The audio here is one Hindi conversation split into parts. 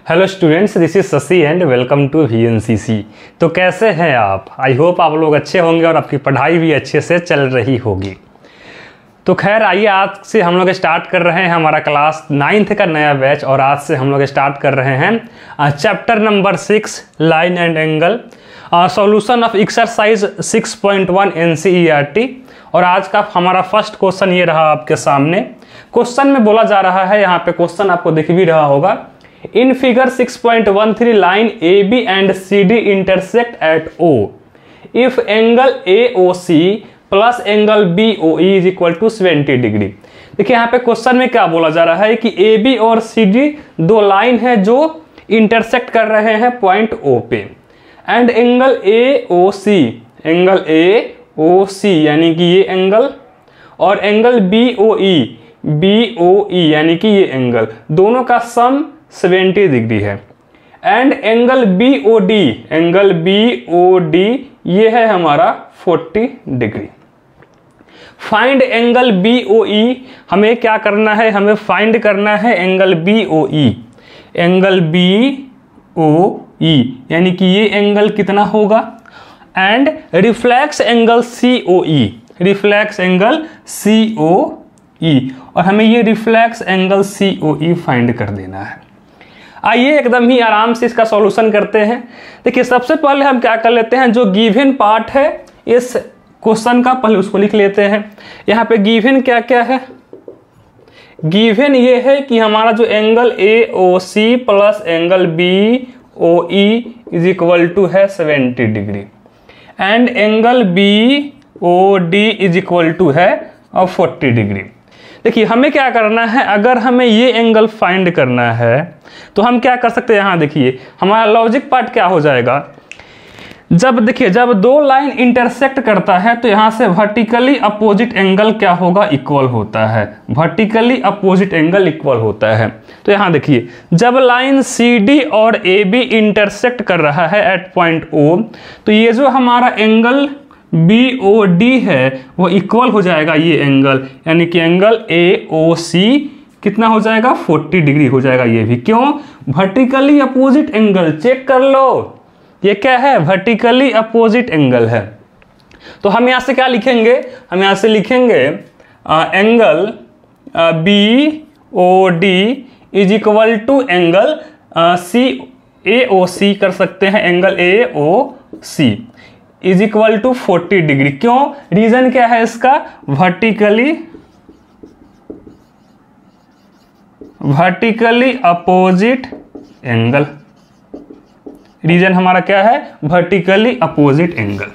Hello students, this is Shashi and welcome to VNCC। तो कैसे हैं आप? आई होप आप लोग अच्छे होंगे और आपकी पढ़ाई भी अच्छे से चल रही होगी। तो खैर आइए, आज से हम लोग स्टार्ट कर रहे हैं हमारा क्लास 9th का नया बैच। और आज से हम लोग स्टार्ट कर रहे हैं chapter number 6 line and angle, solution of exercise 6.1 NCERT। और आज का हमारा फर्स्ट क्वेश्चन ये रहा आपके सामने। क्वेश्चन में बोला जा रहा है, यहाँ पे क्वेश्चन आपको दिख भी रहा होगा, in figure 6.13 line AB and CD intersect at O if angle AOC plus angle BOE is equal to 70 degree. देखिए यहाँ पे क्वेश्चन में क्या बोला जा रहा है कि AB और CD दो लाइन है जो इंटरसेक्ट कर रहे हैं पॉइंट O पे, एंड एंगल AOC यानी कि ये एंगल, और एंगल BOE यानी कि ये एंगल, दोनों का सम 70 डिग्री है। एंड एंगल BOD ये है हमारा 40 डिग्री। फाइंड एंगल BOE, हमें क्या करना है, हमें फाइंड करना है एंगल BOE। एंगल BOE यानी कि ये एंगल कितना होगा, एंड रिफ्लेक्स एंगल COE, और हमें ये रिफ्लेक्स एंगल COE फाइंड कर देना है। आइए एकदम ही आराम से इसका सॉल्यूशन करते हैं। देखिए सबसे पहले हम क्या कर लेते हैं, जो गिवन पार्ट है इस क्वेश्चन का पहले उसको लिख लेते हैं। यहाँ पे गिवन क्या क्या है, गिवन ये है कि हमारा जो angle AOC plus angle BOE is equal to है 70 degree, and angle BOD is equal to है 40 डिग्री। देखिए हमें क्या करना है, अगर हमें ये एंगल फाइंड करना है तो हम क्या कर सकते हैं, यहाँ देखिए हमारा लॉजिक पार्ट क्या हो जाएगा, जब देखिए जब दो लाइन इंटरसेक्ट करता है तो यहाँ से वर्टिकली अपोजिट एंगल क्या होगा, इक्वल होता है। वर्टिकली अपोजिट एंगल इक्वल होता है। तो यहाँ देखिए जब लाइन CD और AB इंटरसेक्ट कर रहा है एट पॉइंट O, तो ये जो हमारा एंगल BOD है वो इक्वल हो जाएगा ये एंगल, यानी कि एंगल AOC कितना हो जाएगा, 40 डिग्री हो जाएगा। ये भी क्यों, वर्टिकली अपोजिट एंगल, चेक कर लो ये क्या है, वर्टिकली अपोजिट एंगल है। तो हम यहाँ से क्या लिखेंगे, हम यहाँ से लिखेंगे angle BOD is equal to angle AOC कर सकते हैं, angle AOC is equal to 40 degree. क्यों, रीजन क्या है इसका, वर्टिकली अपोजिट एंगल। रीजन हमारा क्या है, वर्टिकली अपोजिट एंगल।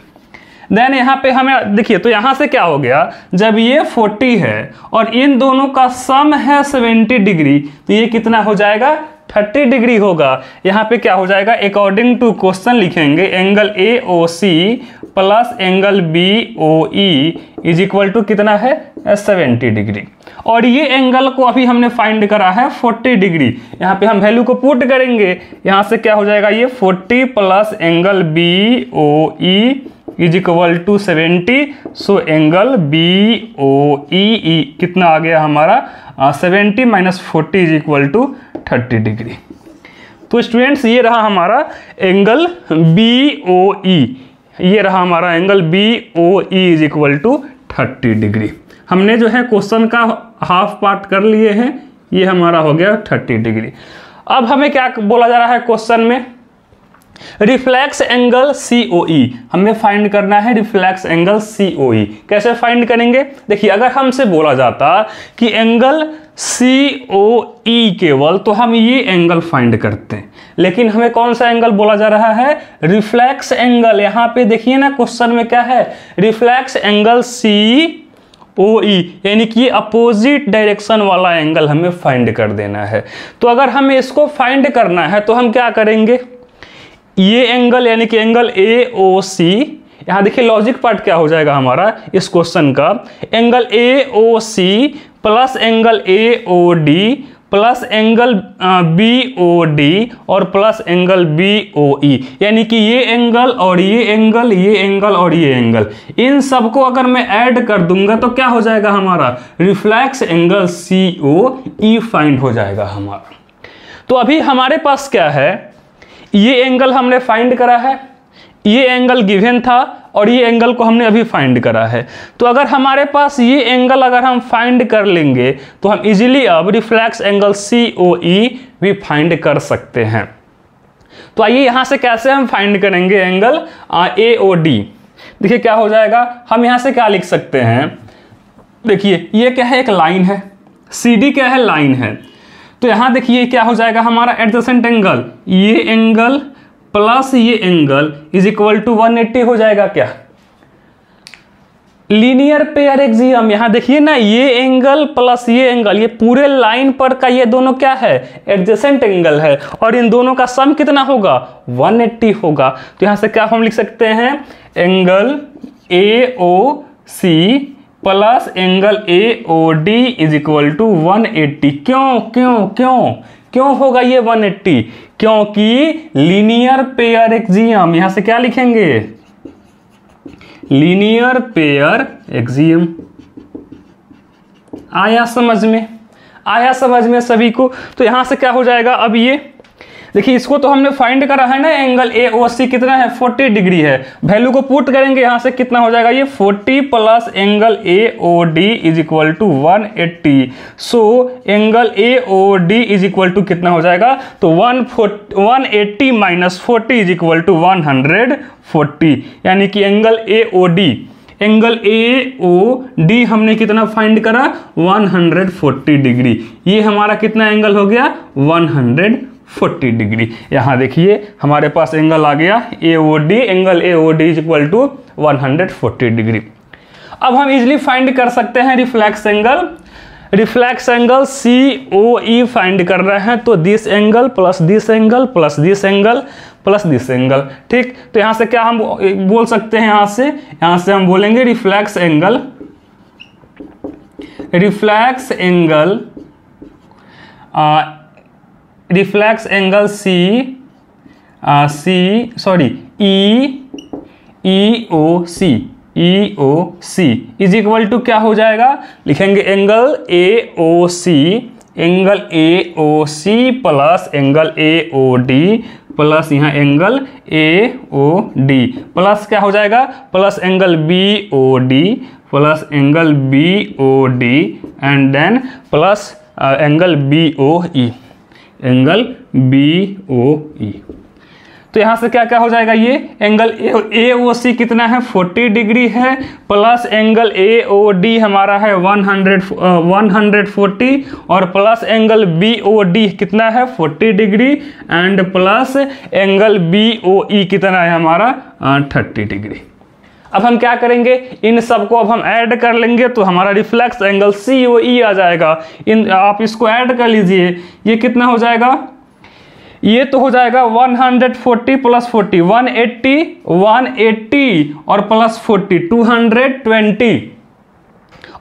देन यहाँ पे हमें देखिए, तो यहाँ से क्या हो गया, जब ये 40 है और इन दोनों का सम है 70 डिग्री, तो ये कितना हो जाएगा, 30 डिग्री होगा। यहाँ पे क्या हो जाएगा, अकॉर्डिंग टू क्वेश्चन लिखेंगे angle AOC plus angle BOE is equal to कितना है, 70 डिग्री। और ये एंगल को अभी हमने फाइंड करा है 40 डिग्री। यहाँ पे हम वैल्यू को पुट करेंगे, यहाँ से क्या हो जाएगा, ये 40 plus angle BOE is equal to 70। So angle BOE कितना आ गया हमारा, 70 minus 40 is equal to 30 degree. तो स्टूडेंट्स ये रहा हमारा एंगल BOE, ये रहा हमारा angle BOE is equal to 30 degree. हमने जो है क्वेश्चन का हाफ पार्ट कर लिए हैं, ये हमारा हो गया 30 डिग्री। अब हमें क्या बोला जा रहा है क्वेश्चन में, रिफ्लेक्स एंगल COE हमें फाइंड करना है, रिफ्लेक्स एंगल COE कैसे फाइंड करेंगे। देखिए अगर हमसे बोला जाता कि एंगल COE केवल, तो हम ये एंगल फाइंड करते हैं, लेकिन हमें कौन सा एंगल बोला जा रहा है, रिफ्लेक्स एंगल। यहाँ पे देखिए ना क्वेश्चन में क्या है, रिफ्लेक्स एंगल COE यानी कि अपोजिट डायरेक्शन वाला एंगल हमें फाइंड कर देना है। तो अगर हमें इसको फाइंड करना है तो हम क्या करेंगे, ये एंगल यानी कि एंगल AOC, यहाँ देखिए लॉजिक पार्ट क्या हो जाएगा हमारा इस क्वेश्चन का, angle AOC plus angle AOD plus angle BOD और प्लस एंगल BOE, यानी कि ये एंगल और ये एंगल, ये एंगल और ये एंगल, इन सबको अगर मैं ऐड कर दूंगा तो क्या हो जाएगा हमारा, रिफ्लेक्स एंगल COE फाइंड हो जाएगा हमारा। तो अभी हमारे पास क्या है, ये एंगल हमने फाइंड करा है, ये एंगल गिवन था और ये एंगल को हमने अभी फाइंड करा है। तो अगर हमारे पास ये एंगल अगर हम फाइंड कर लेंगे तो हम इजीली अब रिफ्लेक्स एंगल COE भी फाइंड कर सकते हैं। तो आइए यहां से कैसे हम फाइंड करेंगे एंगल AOD। देखिए क्या हो जाएगा, हम यहां से क्या लिख सकते हैं, देखिए ये क्या है, एक लाइन है, CD क्या है, लाइन है। तो यहां देखिए क्या हो जाएगा हमारा एडजेसेंट एंगल, ये एंगल प्लस ये एंगल इज इक्वल टू 180 हो जाएगा क्या, लीनियर पेयर एक्सियम। यहां देखिए ना, ये एंगल प्लस ये एंगल, ये पूरे लाइन पर का ये दोनों क्या है, एडजेसेंट एंगल है, और इन दोनों का सम कितना होगा, 180 होगा। तो यहां से क्या हम लिख सकते हैं, angle AOC plus angle AOD is equal to 180। क्यों क्यों क्यों क्यों होगा ये 180, क्योंकि लीनियर पेयर एक्सियम, यहां से क्या लिखेंगे, लीनियर पेयर एक्सियम। आया समझ में, आया समझ में सभी को। तो यहां से क्या हो जाएगा, अब ये देखिए इसको तो हमने फाइंड करा है ना, एंगल AOC कितना है, 40 डिग्री है। वैल्यू को पुट करेंगे यहां से कितना हो जाएगा, ये 40 plus angle AOD is equal to 180। So angle AOD is equal to कितना हो जाएगा, तो 180 माइनस 40 इज इक्वल टू 140, यानी कि एंगल AOD हमने कितना फाइंड करा, 140 डिग्री। ये हमारा कितना एंगल हो गया, 140 डिग्री। यहां देखिए हमारे पास एंगल आ गया AOD, angle AOD is equal to 140 degree. अब हम इजिली फाइंड कर सकते हैं reflex angle. Reflex angle COE find कर रहे हैं, तो this angle plus this angle plus this angle plus this angle, ठीक। तो यहां से क्या हम बोल सकते हैं, यहां से हम बोलेंगे reflex angle EOC is equal to क्या हो जाएगा, लिखेंगे angle AOC plus angle AOD plus यहाँ एंगल AOD प्लस क्या हो जाएगा, plus angle BOD plus angle BOD and then plus angle BOE, angle BOE। तो यहां से क्या क्या हो जाएगा, ये एंगल AOC कितना है, 40 डिग्री है, प्लस एंगल AOD हमारा है 140 और प्लस एंगल BOD कितना है, 40 degree and plus angle BOE कितना है हमारा 30 डिग्री। अब हम क्या करेंगे, इन सबको अब हम ऐड कर लेंगे तो हमारा रिफ्लेक्स एंगल COE आ जाएगा। आप इसको ऐड कर लीजिए, ये कितना हो जाएगा, ये तो हो जाएगा 140 प्लस 40 180 और प्लस 40 220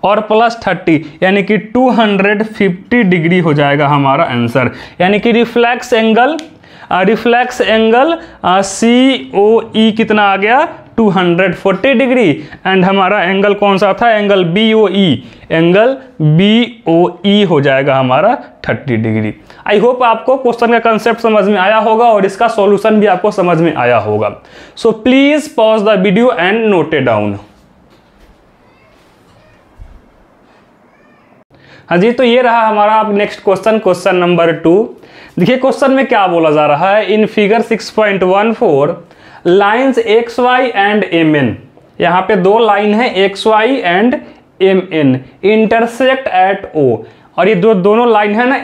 और प्लस 30 यानी कि 250 डिग्री हो जाएगा हमारा आंसर। यानी कि रिफ्लेक्स एंगल COE कितना आ गया, 240 डिग्री एंड हमारा एंगल कौन सा था, एंगल BOE हो जाएगा हमारा 30 डिग्री। आई होप आपको क्वेश्चन का कंसेप्ट समझ में आया होगा और इसका सॉल्यूशन भी आपको समझ में आया होगा। So please pause the video and note it down. हाँ जी, तो ये रहा हमारा नेक्स्ट क्वेश्चन, क्वेश्चन नंबर 2। देखिए क्वेश्चन में क्या बोला जा रहा है, in figure 6.14 lines XY and MN, यहाँ पे दो लाइन है XY and MN intersect at O, और ये दोनों लाइन है ना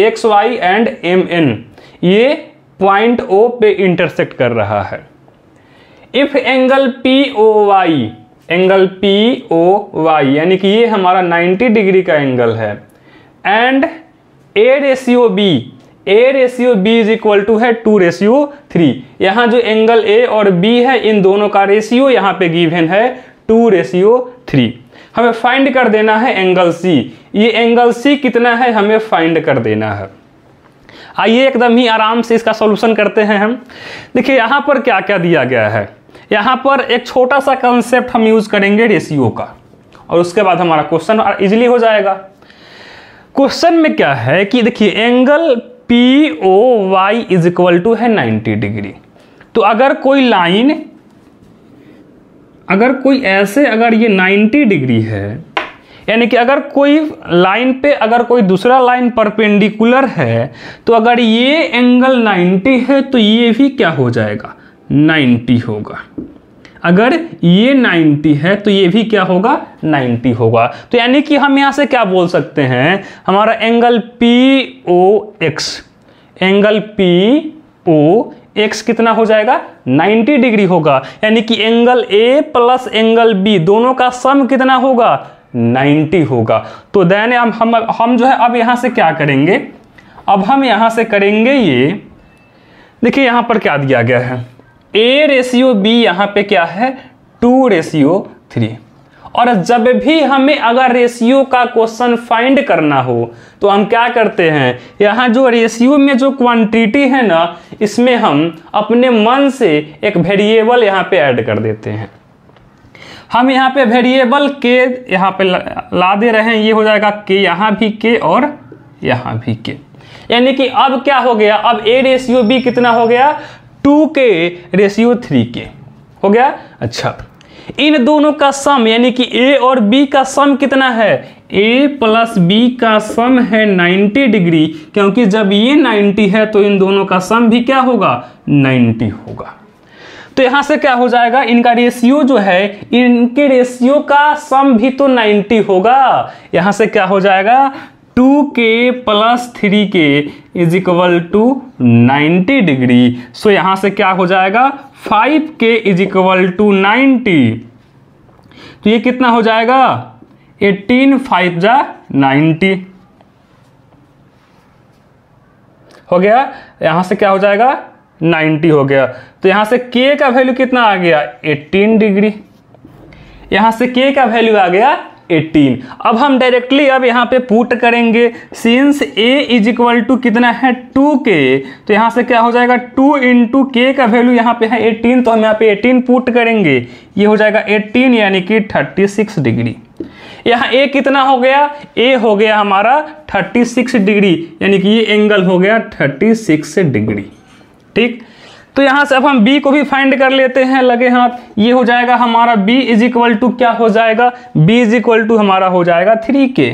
XY एंड MN, ये पॉइंट O पे इंटरसेक्ट कर रहा है। इफ एंगल POY यानी कि ये हमारा 90 डिग्री का एंगल है and A ratio B is equal to है 2:3। यहाँ जो एंगल A और B है इन दोनों का रेशियो यहाँ पे गिवन है 2:3। हमें फाइंड कर देना है एंगल C। ये एंगल C कितना है हमें फाइंड कर देना है। आइए एकदम ही आराम से इसका सॉल्यूशन करते हैं हम। देखिए यहाँ पर क्या क्या दिया गया है, यहाँ पर एक छोटा सा कंसेप्ट हम यूज करेंगे रेशियो का और उसके बाद हमारा क्वेश्चन इजीली हो जाएगा। क्वेश्चन में क्या है कि देखिए angle P O Y is equal to है 90 डिग्री। तो अगर कोई लाइन, अगर कोई ऐसे, अगर ये 90 डिग्री है, यानी कि अगर कोई लाइन पे अगर कोई दूसरा लाइन परपेंडिकुलर है, तो अगर ये एंगल 90 है तो ये भी क्या हो जाएगा, 90 होगा। अगर ये 90 है तो ये भी क्या होगा, 90 होगा। तो यानी कि हम यहां से क्या बोल सकते हैं, हमारा angle P O X, angle P O X कितना हो जाएगा, 90 डिग्री होगा। यानी कि angle A plus angle B दोनों का सम कितना होगा, 90 होगा। तो देन हम जो है अब यहां से क्या करेंगे, अब हम यहां से करेंगे ये, देखिए यहां पर क्या दिया गया है, A रेशियो B यहाँ पे क्या है, 2:3। और जब भी हमें अगर रेशियो का क्वेश्चन फाइंड करना हो तो हम क्या करते हैं, यहाँ जो रेशियो में जो क्वांटिटी है ना, इसमें हम अपने मन से एक वेरिएबल यहाँ पे ऐड कर देते हैं। हम यहाँ पे वेरिएबल के यहाँ पे ला दे रहे हैं, ये हो जाएगा के, यहाँ भी के और यहाँ भी के। यानी कि अब क्या हो गया, अब A रेशियो B कितना हो गया, 2:3 हो गया। अच्छा, इन दोनों का सम यानी कि A और B का सम कितना है, A प्लस B का सम है 90 डिग्री, क्योंकि जब ये 90 है तो इन दोनों का सम भी क्या होगा, 90 होगा। तो यहां से क्या हो जाएगा, इनका रेशियो जो है, इनके रेशियो का सम भी तो 90 होगा। यहां से क्या हो जाएगा, 2k + 3k is equal to 90 degree. So यहां से क्या हो जाएगा, 5k इज इक्वल टू 90। तो ये कितना हो जाएगा, 18 5 जा 90 हो गया। यहां से क्या हो जाएगा, 90 हो गया। तो यहां से k का वैल्यू कितना आ गया, 18 डिग्री। यहां से k का वैल्यू आ गया 18। अब हम डायरेक्टली अब यहाँ पे पुट करेंगे, since a is equal to कितना है, 2k। तो यहाँ से क्या हो जाएगा, 2 × k का वैल्यू यहाँ पे है 18, तो हम यहाँ पे 18 पुट करेंगे, ये हो जाएगा 18 यानी कि 36 डिग्री। यहाँ a कितना हो गया, a हो गया हमारा 36 डिग्री, यानी कि ये एंगल हो गया 36 डिग्री। ठीक, तो यहां से अब हम b को भी फाइंड कर लेते हैं लगे हाथ। ये हो जाएगा हमारा b इज इक्वल टू क्या हो जाएगा, b इज इक्वल टू हमारा हो जाएगा 3k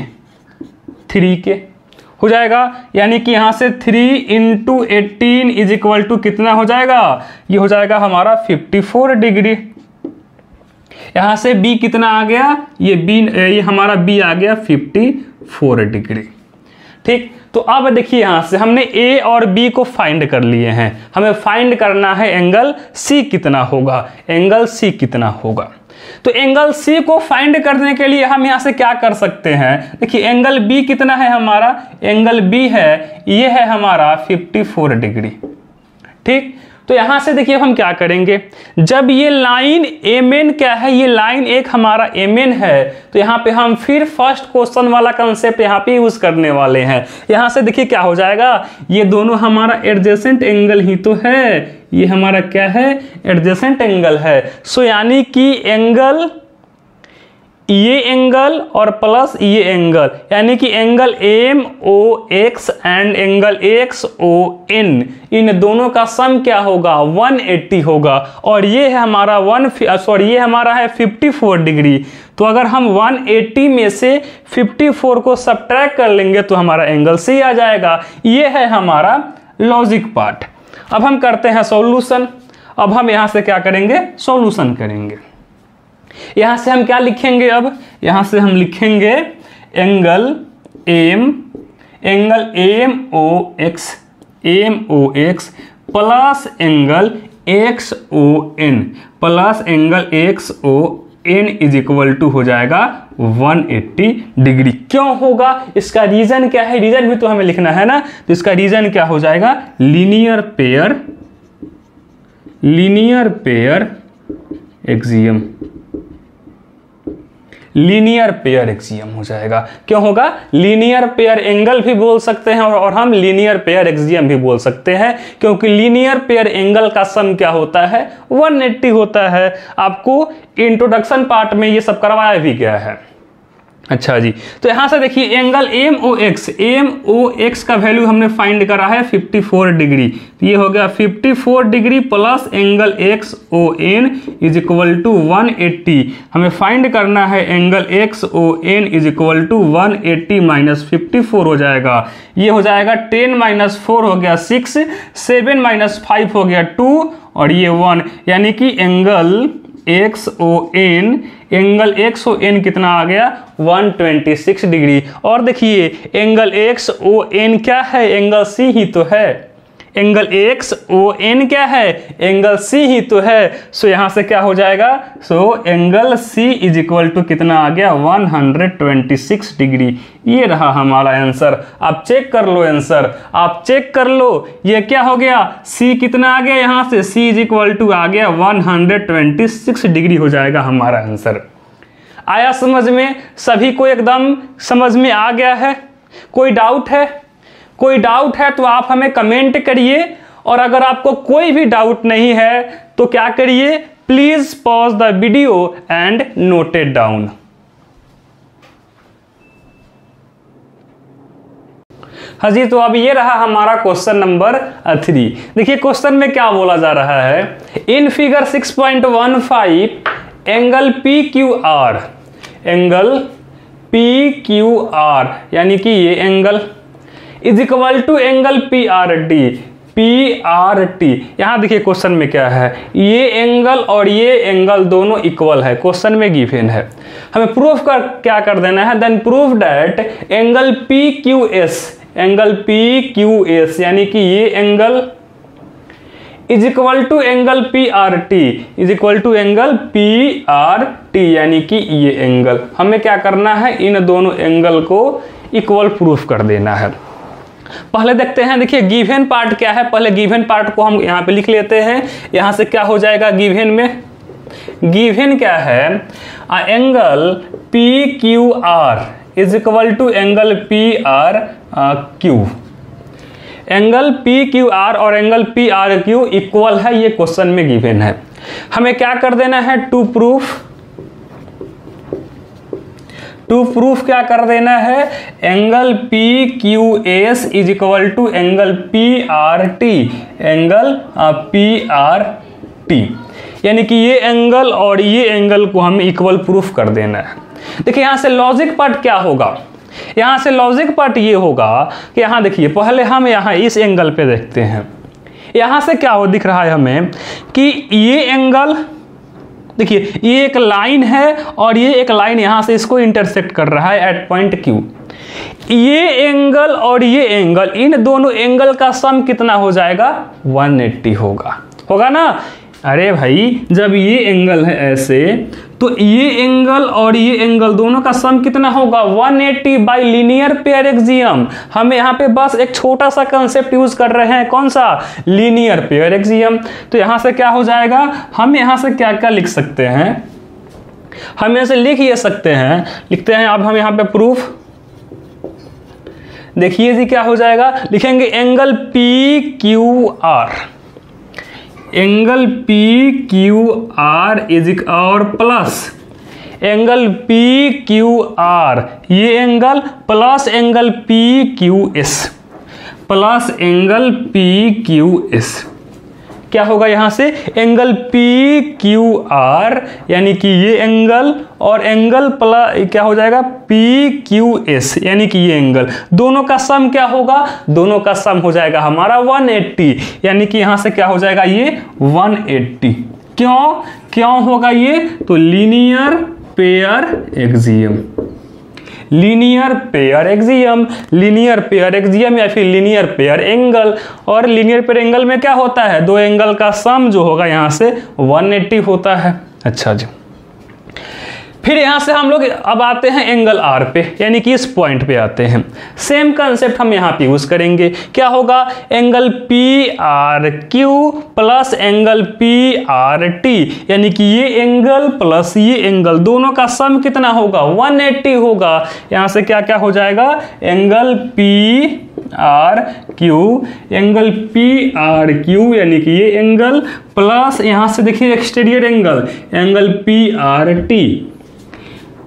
हो जाएगा। यानी कि यहां से 3 × 18 इज इक्वल टू कितना हो जाएगा, ये हो जाएगा हमारा 54 डिग्री। यहां से b कितना आ गया, ये हमारा b आ गया 54 डिग्री। ठीक, तो अब देखिए यहां से हमने A और B को फाइंड कर लिए हैं, हमें फाइंड करना है एंगल C कितना होगा, एंगल C कितना होगा। तो एंगल C को फाइंड करने के लिए हम यहां से क्या कर सकते हैं, देखिए एंगल B कितना है हमारा, एंगल B है, ये है हमारा 54 डिग्री। ठीक, तो यहां से देखिए हम क्या करेंगे, जब ये लाइन MN क्या है, ये लाइन एक हमारा MN है, तो यहां पे हम फिर फर्स्ट क्वेश्चन वाला कंसेप्ट यहां पे यूज करने वाले हैं। यहां से देखिए क्या हो जाएगा, ये दोनों हमारा एडजेसेंट एंगल ही तो है, ये हमारा क्या है, एडजेसेंट एंगल है। सो यानी कि एंगल, ये एंगल और प्लस ये एंगल, यानी कि angle MOX and angle XON, इन दोनों का सम क्या होगा, 180 होगा। और ये है हमारा ये हमारा है 54 डिग्री। तो अगर हम 180 में से 54 को सब्ट्रैक्ट कर लेंगे तो हमारा एंगल C आ जाएगा। ये है हमारा लॉजिक पार्ट। अब हम करते हैं सॉल्यूशन। अब हम यहां से क्या करेंगे, सॉल्यूशन करेंगे। यहां से हम क्या लिखेंगे, अब यहां से हम लिखेंगे angle MOX plus angle XON is equal to हो जाएगा 180 डिग्री। क्यों होगा, इसका रीजन क्या है, रीजन भी तो हमें लिखना है ना। तो इसका रीजन क्या हो जाएगा, linear pair axiom, linear pair axiom हो जाएगा। क्यों होगा, लीनियर पेयर एंगल भी बोल सकते हैं और हम लीनियर पेयर एक्सियम भी बोल सकते हैं, क्योंकि लीनियर पेयर एंगल का सम क्या होता है, 180 होता है। आपको इंट्रोडक्शन पार्ट में ये सब करवाया भी गया है। अच्छा जी, तो यहाँ से देखिए एंगल एम ओ एक्स का वैल्यू हमने फाइंड करा है 54 डिग्री। तो ये हो गया 54 degree plus angle X O N is equal to 180। हमें फाइंड करना है angle X O N is equal to 180 minus 54 हो जाएगा। ये हो जाएगा 10 माइनस 4 हो गया 6, 7 माइनस 5 हो गया 2 और ये 1, यानी कि एंगल एक्स ओ एन कितना आ गया 126 डिग्री। और देखिए एंगल एक्स ओ एन क्या है, एंगल सी ही तो है। एंगल एक्स ओ एन क्या है, एंगल सी ही तो है। सो यहाँ से क्या हो जाएगा, so angle C is equal to कितना आ गया 126 डिग्री। ये रहा हमारा आंसर। आप चेक कर लो आंसर, आप चेक कर लो। ये क्या हो गया, सी कितना आ गया, यहाँ से सी इज इक्वल टू आ गया 126 डिग्री हो जाएगा हमारा आंसर। आया समझ में? सभी को एकदम समझ में आ गया है? कोई डाउट है? कोई डाउट है तो आप हमें कमेंट करिए, और अगर आपको कोई भी डाउट नहीं है तो क्या करिए, please pause the video and note it down. हाँ जी, तो अब ये रहा हमारा क्वेश्चन नंबर 3। देखिए क्वेश्चन में क्या बोला जा रहा है, in figure 6.15 angle P Q R, angle P Q R यानी कि ये angle is equal to angle P R T. यहां देखिए क्वेश्चन में क्या है, ये एंगल और ये एंगल दोनों इक्वल है, क्वेश्चन में गिवन है। हमें प्रूफ क्या कर देना है, then proof that angle P Q S यानी कि ये angle is equal to angle P R T यानी कि ये एंगल। हमें क्या करना है, इन दोनों एंगल को इक्वल प्रूफ कर देना है। पहले देखते हैं, देखिए गिवन पार्ट क्या है, पहले गिवन पार्ट को हम यहाँ पे लिख लेते हैं। यहाँ से क्या हो जाएगा, गिवन में गिवन क्या है, angle P Q R is equal to angle P R Q. Angle P Q R और angle P R Q equal है, ये क्वेश्चन में गिवन है। हमें क्या कर देना है, टू प्रूफ क्या कर देना है, angle P Q S is equal to angle P R T यानी कि ये एंगल और ये एंगल को हमें इक्वल प्रूफ कर देना है। देखिए यहाँ से लॉजिक पार्ट क्या होगा, यहाँ से लॉजिक पार्ट ये होगा कि यहाँ देखिए पहले हम यहाँ इस एंगल पे देखते हैं। यहाँ से क्या हो दिख रहा है हमें कि ये एंगल, देखिए ये एक लाइन है और ये एक लाइन यहाँ से इसको इंटरसेक्ट कर रहा है एट पॉइंट Q। ये एंगल और ये एंगल, इन दोनों एंगल का सम कितना हो जाएगा, 180 होगा ना। अरे भाई जब ये एंगल है ऐसे, तो ये एंगल और ये एंगल दोनों का सम कितना होगा, 180 बाई लीनियर पेयर एक्सियम। हम यहाँ पे बस एक छोटा सा कंसेप्ट यूज कर रहे हैं, कौन सा, लीनियर पेयर एक्सियम। तो यहाँ से क्या हो जाएगा, हम यहाँ से क्या क्या लिख सकते हैं, हम ऐसे लिख ये सकते हैं, लिखते हैं अब हम यहाँ पे प्रूफ। देखिए जी क्या हो जाएगा, लिखेंगे angle P Q R, angle P Q R is और plus angle P Q R, ये angle plus angle P Q S, plus angle P Q S. क्या होगा यहाँ से, एंगल पी क्यू आर यानी कि ये एंगल और एंगल प्लस क्या हो जाएगा, पी क्यू एस यानी कि ये एंगल, दोनों का सम क्या होगा, दोनों का सम हो जाएगा हमारा 180 यानी कि यहाँ से क्या हो जाएगा, ये 180। क्यों होगा ये, तो linear pair axiom, linear pair axiom या फिर लीनियर पेयर एंगल। और लीनियर पेयर एंगल में क्या होता है, दो एंगल का सम जो होगा यहाँ से 180 होता है। अच्छा जी, फिर यहाँ से हम लोग अब आते हैं एंगल आर पे, यानी कि इस पॉइंट पे आते हैं। सेम कंसेप्ट हम यहाँ पे यूज करेंगे। क्या होगा, angle P R Q plus angle P R T यानी कि ये एंगल प्लस ये एंगल, दोनों का सम कितना होगा, 180 होगा। यहाँ से क्या क्या हो जाएगा, angle P R Q, angle P R Q यानी कि ये एंगल प्लस यहाँ से देखिए exterior angle, angle P R T,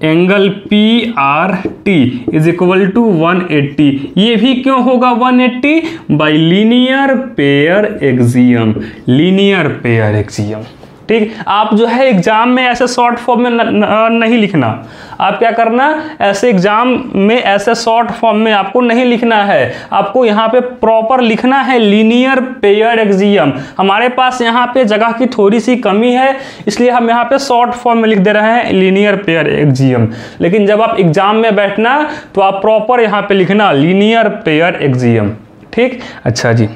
angle P R T is equal to 180। ये भी क्यों होगा 180? By linear pair axiom, linear pair axiom. ठीक, आप जो है एग्जाम में ऐसे शॉर्ट फॉर्म में नहीं लिखना। आप क्या करना, ऐसे एग्जाम में ऐसे शॉर्ट फॉर्म में आपको नहीं लिखना है, आपको यहाँ पे प्रॉपर लिखना है लीनियर पेयर एक्सियम। हमारे पास यहाँ पे जगह की थोड़ी सी कमी है, इसलिए हम यहाँ पे शॉर्ट फॉर्म में लिख दे रहे हैं लीनियर पेयर एक्सियम। लेकिन जब आप एग्जाम में बैठना तो आप प्रॉपर यहाँ पे लिखना लीनियर पेयर एक्सियम। ठीक, अच्छा जी।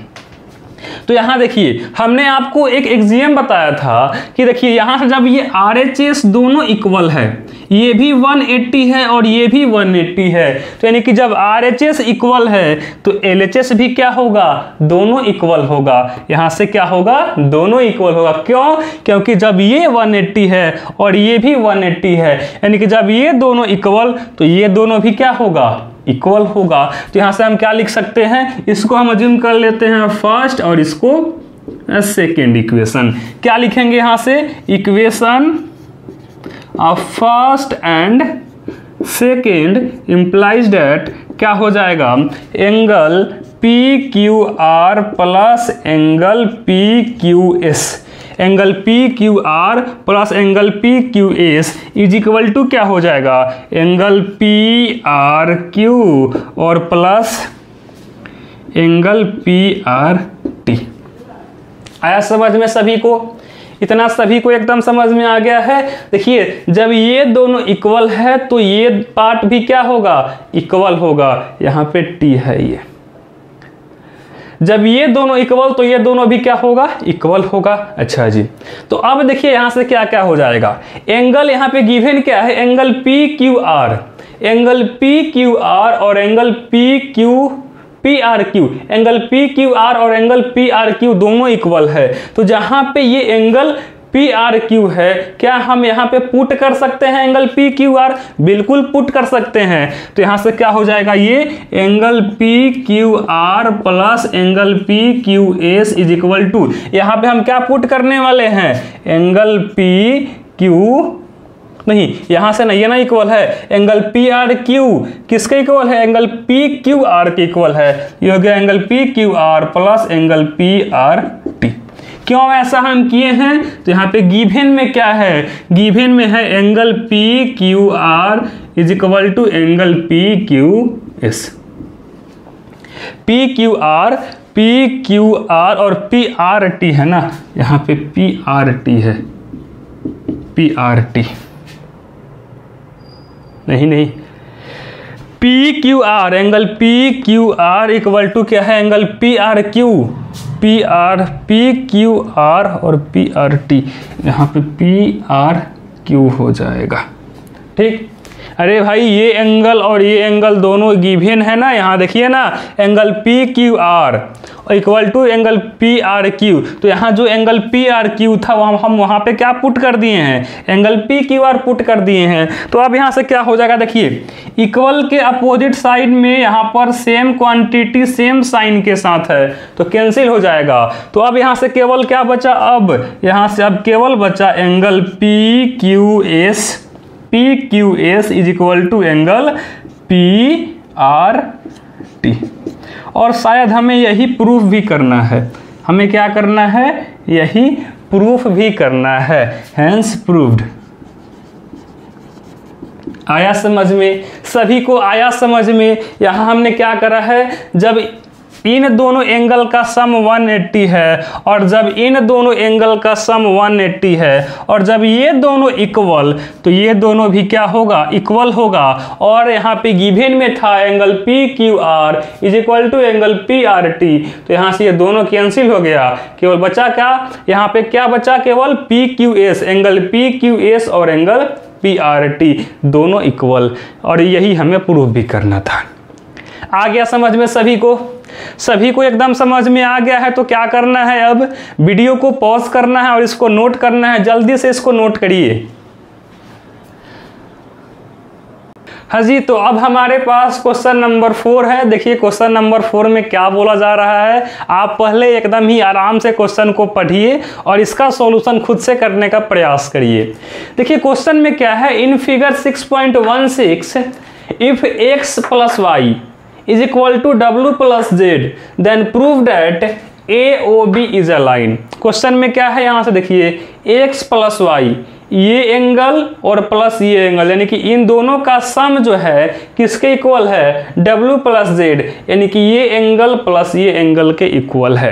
तो यहाँ देखिए हमने आपको एक एक्सियम बताया था कि देखिए यहाँ से जब ये RHS दोनों इक्वल है, ये भी 180 है और ये भी 180 है, तो यानी कि जब RHS इक्वल है तो LHS भी क्या होगा, दोनों इक्वल होगा। यहाँ से क्या होगा, दोनों इक्वल होगा। क्यों? क्योंकि जब ये 180 है और ये भी 180 है, यानी कि जब ये दोनों इक्वल तो ये दोनों भी क्या होगा, इक्वल होगा। तो यहाँ से हम क्या लिख सकते हैं, इसको हम अज्यूम कर लेते हैं फर्स्ट और इसको सेकेंड इक्वेशन। क्या लिखेंगे यहाँ से, equation of first and second implies that क्या हो जाएगा, angle P Q R plus angle P Q S, angle P Q R plus angle P Q S is equal to क्या हो जाएगा, एंगल पी आर क्यू और plus angle P R T. आया समझ में सभी को? इतना सभी को एकदम समझ में आ गया है? देखिए जब ये दोनों इक्वल है तो ये पार्ट भी क्या होगा, इक्वल होगा। यहाँ पे टी है, ये जब ये दोनों इक्वल तो ये दोनों भी क्या होगा, इक्वल होगा। अच्छा जी, तो अब देखिए यहाँ से क्या क्या हो जाएगा, एंगल यहाँ पे गिवन क्या है, angle P Q R, angle P Q R और angle P R Q, angle P Q R और एंगल पी आर क्यू दोनों इक्वल है। तो जहां पे ये एंगल पी आर क्यू है, क्या हम यहाँ पे पुट कर सकते हैं एंगल पी क्यू आर? बिल्कुल पुट कर सकते हैं। तो यहाँ से क्या हो जाएगा, ये angle P Q R plus angle P Q S is equal to, यहाँ पे हम क्या पुट करने वाले हैं, एंगल पी क्यू नहीं, यहां से नहीं, ये ना इक्वल है, एंगल पी आर क्यू किसके इक्वल है, एंगल पी क्यू आर के इक्वल है। ये हो गया angle P Q R plus angle P R T. क्यों ऐसा हम किए हैं, तो यहाँ पे गिवन में क्या है, गिवन में है angle P Q R is equal to angle P Q S. P Q R और पी आर टी है ना, यहाँ पे पी आर टी है, पी आर टी नहीं, P Q R, angle P Q R equal to क्या है, angle P R Q, P Q R और पी आर टी, यहाँ पे पी आर क्यू हो जाएगा। ठीक, अरे भाई ये एंगल और ये एंगल दोनों गिवन है ना, यहाँ देखिए ना, angle P Q R equal to angle P R Q, तो यहाँ जो एंगल पी आर क्यू था हम वहाँ पे क्या पुट कर दिए हैं, angle P Q are put कर दिए हैं। तो अब यहाँ से क्या हो जाएगा, देखिए इक्वल के अपोजिट साइड में यहाँ पर सेम क्वांटिटी सेम साइन के साथ है तो कैंसिल हो जाएगा। तो अब यहाँ से केवल क्या बचा, अब यहाँ से अब केवल बचा angle P Q S is equal to angle P R T. और शायद हमें यही प्रूफ भी करना है, हमें क्या करना है, यही प्रूफ भी करना है, हेंस प्रूव्ड। आया समझ में, सभी को आया समझ में? यहां हमने क्या करा है, जब इन दोनों एंगल का सम 180 है और जब इन दोनों एंगल का सम 180 है और जब ये दोनों इक्वल तो ये दोनों भी क्या होगा, इक्वल होगा। और यहाँ पे गिवन में था angle P Q R is equal to angle P R T, तो यहाँ से ये दोनों कैंसिल हो गया, केवल बचा क्या, यहाँ पे क्या बचा, केवल P Q S, angle P Q S और एंगल पी आर टी दोनों इक्वल, और यही हमें प्रूफ भी करना था। आ गया समझ में सभी को? सभी को एकदम समझ में आ गया है? तो क्या करना है, अब वीडियो को पॉज करना है और इसको नोट करना है, जल्दी से इसको नोट करिए। हाँ जी, तो अब हमारे पास क्वेश्चन नंबर 4 है। देखिए क्वेश्चन नंबर 4 में क्या बोला जा रहा है, आप पहले एकदम ही आराम से क्वेश्चन को पढ़िए और इसका सॉल्यूशन खुद से करने का प्रयास करिए। देखिए क्वेश्चन में क्या है, in figure 6.16 if x plus Y is equal to w plus Z then prove that AOB is a line. Question में क्या है, यहाँ से देखिए x प्लस वाई, ये एंगल और प्लस ये एंगल, यानी कि इन दोनों का सम जो है किसके इक्वल है, W प्लस जेड, यानी कि ये एंगल प्लस ये एंगल के इक्वल है।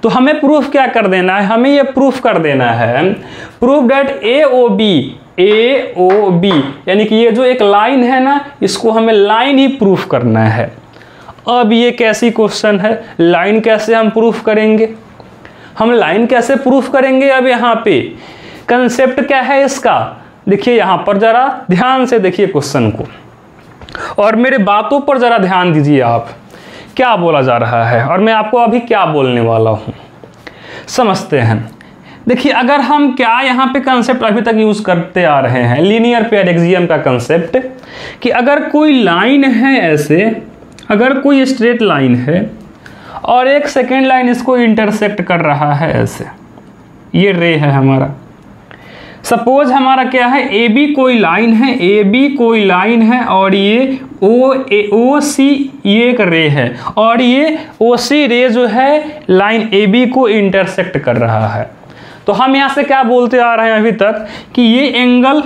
तो हमें प्रूफ क्या कर देना है, हमें ये प्रूफ कर देना है, प्रूफ दैट AOB यानी कि ये जो एक लाइन है ना, इसको हमें लाइन ही प्रूफ करना है। अब ये कैसी क्वेश्चन है, लाइन कैसे हम प्रूफ करेंगे, हम लाइन कैसे प्रूफ करेंगे। अब यहाँ पे कंसेप्ट क्या है इसका, देखिए यहाँ पर जरा ध्यान से देखिए क्वेश्चन को और मेरे बातों पर जरा ध्यान दीजिए, आप क्या बोला जा रहा है और मैं आपको अभी क्या बोलने वाला हूँ, समझते हैं। देखिए अगर हम क्या यहाँ पे कंसेप्ट अभी तक यूज करते आ रहे हैं, लीनियर पेयर एक्सियम का कंसेप्ट, कि अगर कोई लाइन है ऐसे, अगर कोई स्ट्रेट लाइन है और एक सेकेंड लाइन इसको इंटरसेक्ट कर रहा है ऐसे, ये रे है हमारा, सपोज हमारा क्या है, AB कोई लाइन है, AB कोई लाइन है और ये OC ये एक रे है और ये OC रे जो है लाइन AB को इंटरसेक्ट कर रहा है। तो हम यहाँ से क्या बोलते आ रहे हैं अभी तक कि ये एंगल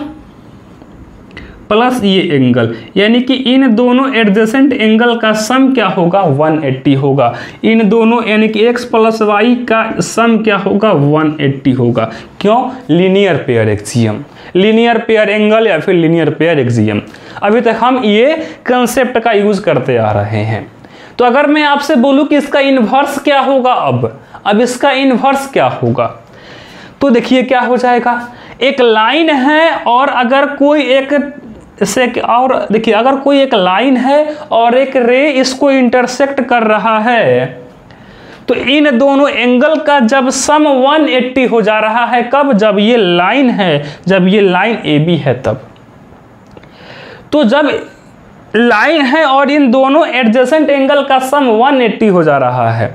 प्लस ये एंगल, यानी कि इन दोनों एडजेसेंट एंगल का सम क्या होगा, 180 होगा। इन दोनों यानी कि x प्लस वाई का सम क्या होगा, 180 होगा। क्यों, linear pair axiom, linear pair angle या फिर लीनियर पेयर एक्सियम। अभी तक हम ये कंसेप्ट का यूज करते आ रहे हैं। तो अगर मैं आपसे बोलूं कि इसका इन्वर्स क्या होगा, अब इसका इन्वर्स क्या होगा, तो देखिए क्या हो जाएगा, एक लाइन है और अगर कोई एक से, और देखिए अगर कोई एक लाइन है और एक रे इसको इंटरसेक्ट कर रहा है, तो इन दोनों एंगल का जब सम 180 हो जा रहा है, कब, जब ये लाइन है, जब ये लाइन AB है तब। तो जब लाइन है और इन दोनों एडजेसेंट एंगल का सम 180 हो जा रहा है,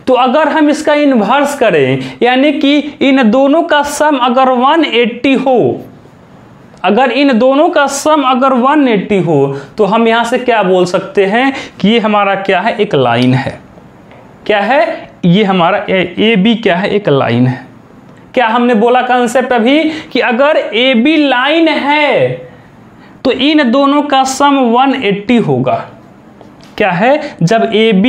तो अगर हम इसका इन्वर्स करें, यानी कि इन दोनों का सम अगर 180 हो, अगर इन दोनों का सम अगर 180 हो, तो हम यहां से क्या बोल सकते हैं कि ये हमारा क्या है, एक लाइन है। क्या है, ये हमारा AB क्या है, एक लाइन है। क्या हमने बोला कंसेप्ट अभी कि अगर AB लाइन है तो इन दोनों का सम 180 होगा। क्या है, जब AB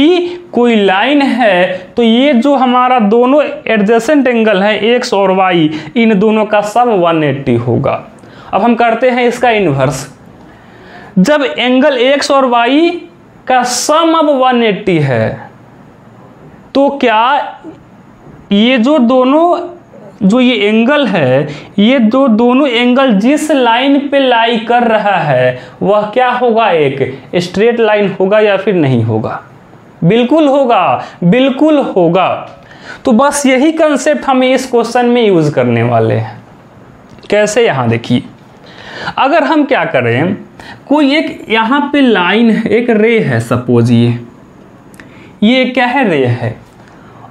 कोई लाइन है तो ये जो हमारा दोनों एडजेसेंट एंगल है x और y, इन दोनों का सम 180 होगा। अब हम करते हैं इसका इन्वर्स, जब एंगल x और y का सम अब 180 है, तो क्या ये जो दोनों जो ये एंगल है, ये जो दोनों एंगल जिस लाइन पे लाई कर रहा है वह क्या होगा, एक स्ट्रेट लाइन होगा या फिर नहीं होगा, बिल्कुल होगा, बिल्कुल होगा। तो बस यही कंसेप्ट हम इस क्वेश्चन में यूज करने वाले हैं। कैसे, यहां देखिए, अगर हम क्या करें, कोई एक यहां पे लाइन है, एक रे है, सपोज ये क्या है, रे है,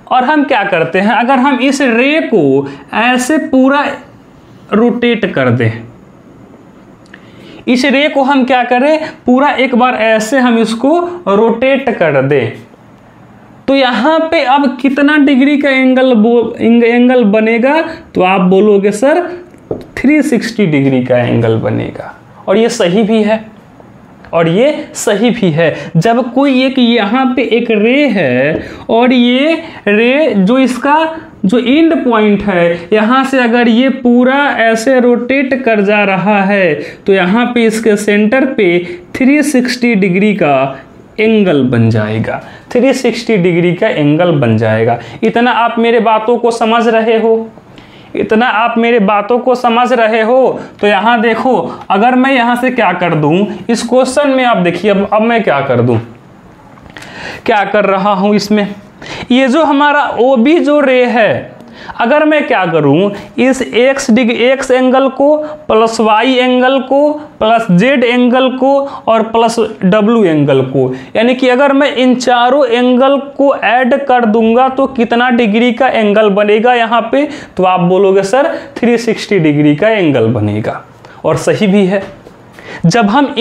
और हम क्या करते हैं, अगर हम इस रे को ऐसे पूरा रोटेट कर दें, इस रे को हम क्या करें, पूरा एक बार ऐसे हम इसको रोटेट कर दें, तो यहां पे अब कितना डिग्री का एंगल बनेगा, तो आप बोलोगे सर 360 डिग्री का एंगल बनेगा। और ये सही भी है, और ये सही भी है। जब कोई एक यहाँ पे एक रे है और ये रे जो इसका जो एंड पॉइंट है, यहाँ से अगर ये पूरा ऐसे रोटेट कर जा रहा है, तो यहाँ पे इसके सेंटर पे 360 डिग्री का एंगल बन जाएगा, 360 डिग्री का एंगल बन जाएगा। इतना आप मेरे बातों को समझ रहे हो, इतना आप मेरे बातों को समझ रहे हो। तो यहाँ देखो, अगर मैं यहाँ से क्या कर दूं इस क्वेश्चन में, आप देखिए अब मैं क्या कर दूं, क्या कर रहा हूं इसमें, ये जो हमारा OB जो रे है, अगर मैं क्या करूं, इस एक्स एंगल को प्लस वाई एंगल को प्लस जेड एंगल को और प्लस डब्ल्यू एंगल को, यानी कि अगर मैं इन चारों एंगल को ऐड कर दूंगा तो कितना डिग्री का एंगल बनेगा यहाँ पे, तो आप बोलोगे सर 360 डिग्री का एंगल बनेगा। और सही भी है। जब हम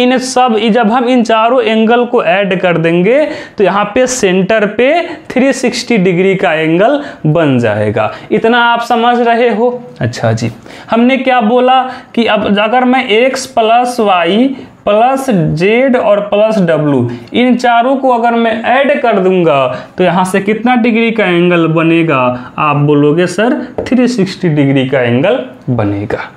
इन चारों एंगल को ऐड कर देंगे तो यहाँ पे सेंटर पे 360 डिग्री का एंगल बन जाएगा। इतना आप समझ रहे हो? अच्छा जी, हमने क्या बोला कि अब अगर मैं x plus Y plus Z और प्लस डब्ल्यू इन चारों को अगर मैं ऐड कर दूंगा तो यहाँ से कितना डिग्री का एंगल बनेगा, आप बोलोगे सर 360 डिग्री का एंगल बनेगा।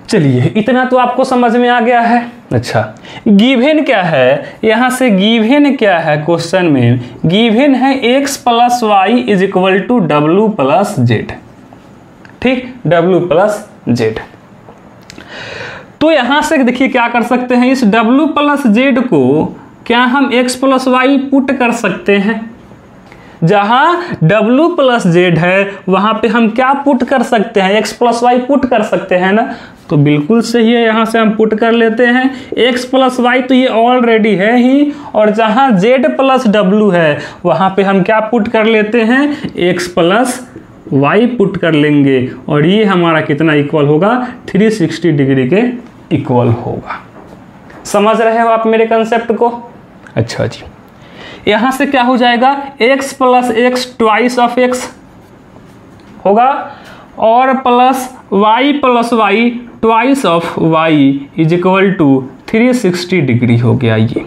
चलिए, इतना तो आपको समझ में आ गया है। अच्छा, गिवन क्या है, यहाँ से गिवन क्या है क्वेश्चन में, गिवन है x plus Y is equal to W plus Z. ठीक, डब्ल्यू प्लस जेड। तो यहाँ से देखिए क्या कर सकते हैं, इस डब्ल्यू प्लस जेड को क्या हम x प्लस वाई पुट कर सकते हैं। जहां w प्लस जेड है वहां पे हम क्या पुट कर सकते हैं, x प्लस वाई पुट कर सकते हैं ना। तो बिल्कुल सही है, यहां से हम पुट कर लेते हैं x प्लस वाई, तो ये ऑलरेडी है ही। और जहां z प्लस w है वहां पे हम क्या पुट कर लेते हैं, x प्लस वाई पुट कर लेंगे। और ये हमारा कितना इक्वल होगा, 360 डिग्री के इक्वल होगा। समझ रहे हो आप मेरे कंसेप्ट को? अच्छा जी, यहां से क्या हो जाएगा, x plus X twice of x होगा और plus Y twice of y is equal to 360 degree हो गया। ये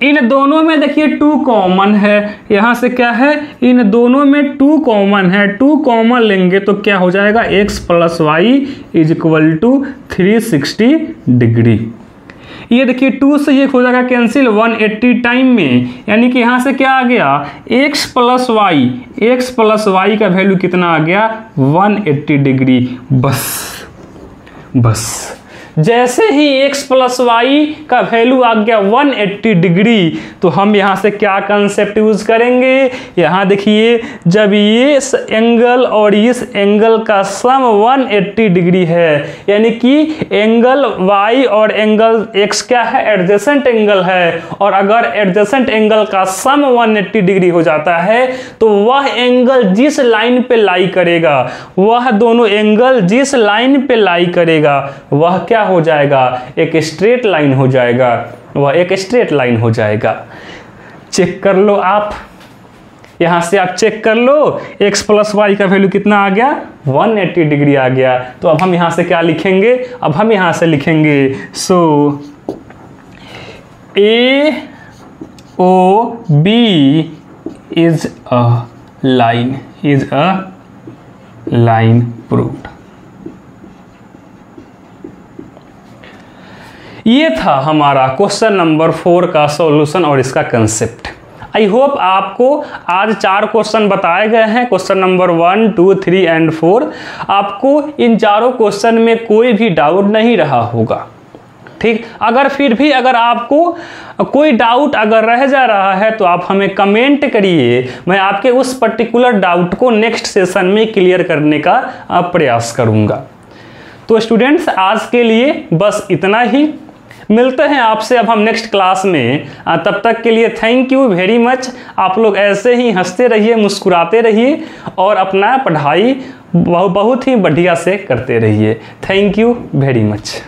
इन दोनों में देखिए 2 कॉमन है, यहां से क्या है, इन दोनों में 2 कॉमन है, 2 कॉमन लेंगे तो क्या हो जाएगा, x plus Y is equal to 360 degree. ये देखिए 2 से ये हो जाएगा कैंसिल 180 टाइम में, यानी कि यहां से क्या आ गया, x प्लस वाई का वैल्यू कितना आ गया, 180 डिग्री। बस जैसे ही x प्लस वाई का वैल्यू आ गया 180 डिग्री, तो हम यहाँ से क्या कंसेप्ट यूज करेंगे, यहाँ देखिए जब ये इस एंगल और इस एंगल का सम 180 डिग्री है, यानी कि एंगल y और एंगल x क्या है, एडजेसेंट एंगल है। और अगर एडजेसेंट एंगल का सम 180 डिग्री हो जाता है तो वह एंगल जिस लाइन पे लाई करेगा, वह दोनों एंगल जिस लाइन पे लाई करेगा वह क्या हो जाएगा, एक स्ट्रेट लाइन हो जाएगा, वह एक स्ट्रेट लाइन हो जाएगा। चेक कर लो आप, यहां से आप चेक कर लो, x प्लस वाई का वैल्यू कितना आ गया, 180 डिग्री आ गया। तो अब हम यहां से क्या लिखेंगे, अब हम यहां से लिखेंगे so A O B is a line proved. ये था हमारा क्वेश्चन नंबर 4 का सॉल्यूशन और इसका कंसेप्ट। आई होप आपको आज 4 क्वेश्चन बताए गए हैं, क्वेश्चन नंबर 1, 2, 3 एंड 4। आपको इन चारों क्वेश्चन में कोई भी डाउट नहीं रहा होगा। ठीक, अगर फिर भी अगर आपको कोई डाउट अगर रह जा रहा है तो आप हमें कमेंट करिए, मैं आपके उस पर्टिकुलर डाउट को नेक्स्ट सेशन में क्लियर करने का प्रयास करूंगा। तो स्टूडेंट्स, आज के लिए बस इतना ही। मिलते हैं आपसे अब हम नेक्स्ट क्लास में। तब तक के लिए थैंक यू वेरी मच। आप लोग ऐसे ही हंसते रहिए, मुस्कुराते रहिए और अपना पढ़ाई बहुत ही बढ़िया से करते रहिए। Thank you very much.